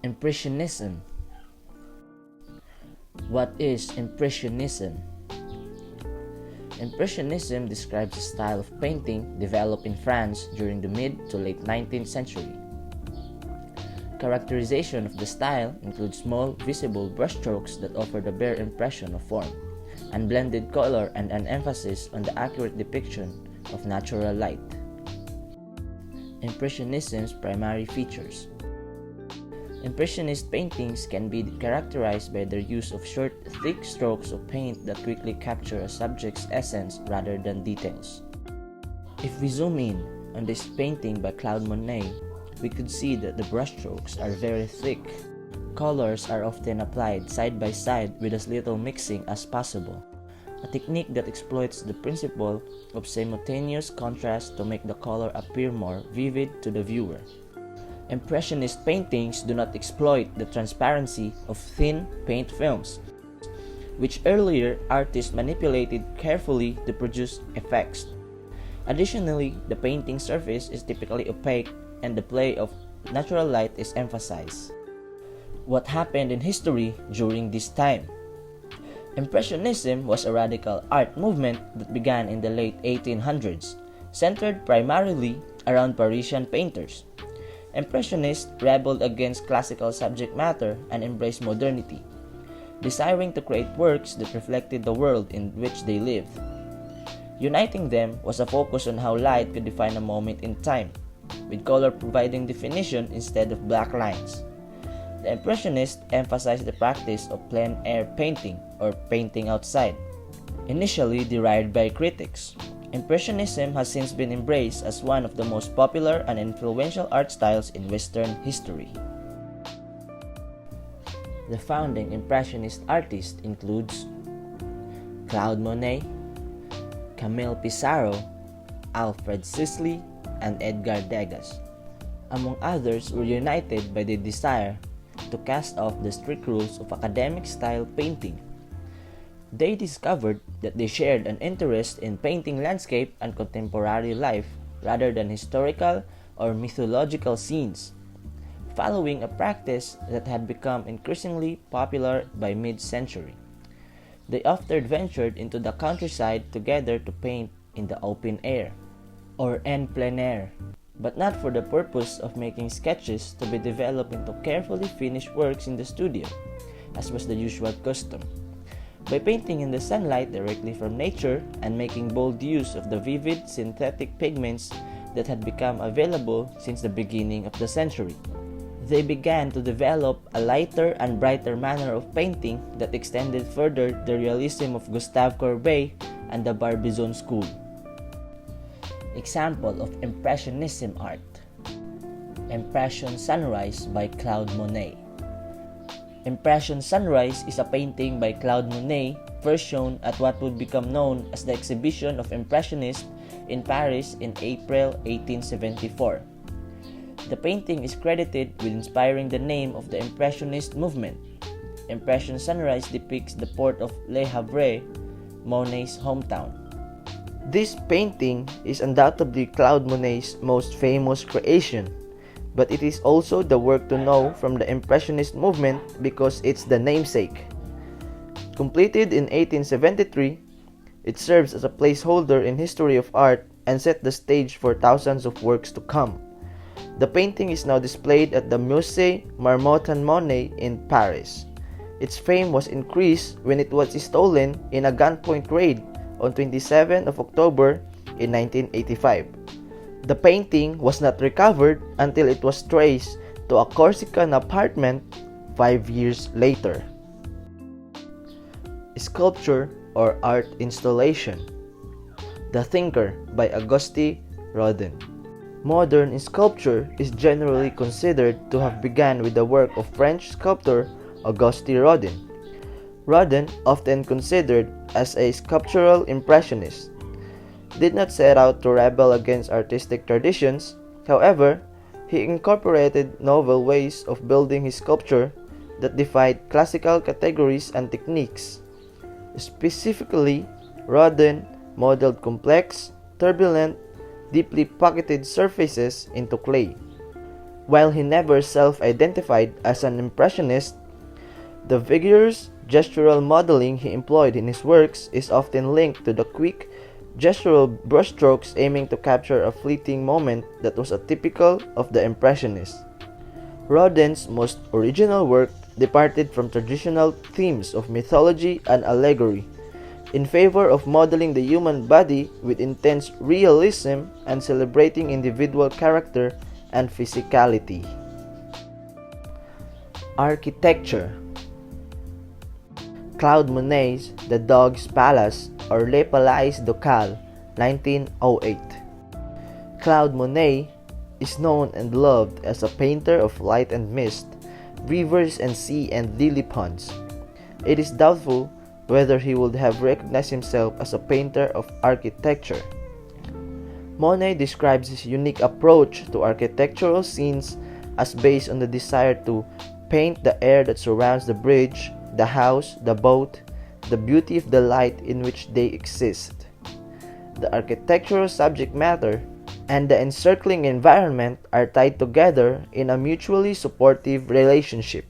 Impressionism. What is Impressionism? Impressionism describes a style of painting developed in France during the mid to late 19th century. Characterization of the style includes small, visible brushstrokes that offer the bare impression of form, unblended color, and an emphasis on the accurate depiction of natural light. Impressionism's primary features. Impressionist paintings can be characterized by their use of short, thick strokes of paint that quickly capture a subject's essence rather than details. If we zoom in on this painting by Claude Monet, we could see that the brushstrokes are very thick. Colors are often applied side by side with as little mixing as possible, a technique that exploits the principle of simultaneous contrast to make the color appear more vivid to the viewer. Impressionist paintings do not exploit the transparency of thin paint films, which earlier artists manipulated carefully to produce effects. Additionally, the painting surface is typically opaque and the play of natural light is emphasized. What happened in history during this time? Impressionism was a radical art movement that began in the late 1800s, centered primarily around Parisian painters. Impressionists rebelled against classical subject matter and embraced modernity, desiring to create works that reflected the world in which they lived. Uniting them was a focus on how light could define a moment in time, with color providing definition instead of black lines. The Impressionists emphasized the practice of plein-air painting, or painting outside, initially derided by critics. Impressionism has since been embraced as one of the most popular and influential art styles in Western history. The founding Impressionist artists includes Claude Monet, Camille Pissarro, Alfred Sisley, and Edgar Degas. Among others, were united by the desire to cast off the strict rules of academic-style painting. They discovered that they shared an interest in painting landscape and contemporary life rather than historical or mythological scenes, following a practice that had become increasingly popular by mid-century. They often ventured into the countryside together to paint in the open air, or en plein air, but not for the purpose of making sketches to be developed into carefully finished works in the studio, as was the usual custom. By painting in the sunlight directly from nature and making bold use of the vivid synthetic pigments that had become available since the beginning of the century, they began to develop a lighter and brighter manner of painting that extended further the realism of Gustave Courbet and the Barbizon school. Example of Impressionism art: Impression Sunrise by Claude Monet. Impression Sunrise is a painting by Claude Monet, first shown at what would become known as the Exhibition of Impressionists in Paris in April 1874. The painting is credited with inspiring the name of the Impressionist movement. Impression Sunrise depicts the port of Le Havre, Monet's hometown. This painting is undoubtedly Claude Monet's most famous creation, but it is also the work to know from the Impressionist movement because it's the namesake. Completed in 1873, it serves as a placeholder in history of art and set the stage for thousands of works to come. The painting is now displayed at the Musée Marmottan Monet in Paris. Its fame was increased when it was stolen in a gunpoint raid on 27 of October in 1985. The painting was not recovered until it was traced to a Corsican apartment 5 years later. Sculpture or art installation: The Thinker by Auguste Rodin. Modern sculpture is generally considered to have begun with the work of French sculptor Auguste Rodin. Rodin, often considered as a sculptural impressionist, did not set out to rebel against artistic traditions. However, he incorporated novel ways of building his sculpture that defied classical categories and techniques. Specifically, Rodin modeled complex, turbulent, deeply pocketed surfaces into clay. While he never self-identified as an impressionist, the vigorous gestural modeling he employed in his works is often linked to the quick, gestural brushstrokes aiming to capture a fleeting moment that was atypical of the Impressionists. Rodin's most original work departed from traditional themes of mythology and allegory, in favor of modeling the human body with intense realism and celebrating individual character and physicality. Architecture. Claude Monet's The Dog's Palace or Le Palais Ducal, 1908. Claude Monet is known and loved as a painter of light and mist, rivers and sea and lily ponds. It is doubtful whether he would have recognized himself as a painter of architecture. Monet describes his unique approach to architectural scenes as based on the desire to paint the air that surrounds the bridge, the house, the boat, the beauty of the light in which they exist. The architectural subject matter and the encircling environment are tied together in a mutually supportive relationship.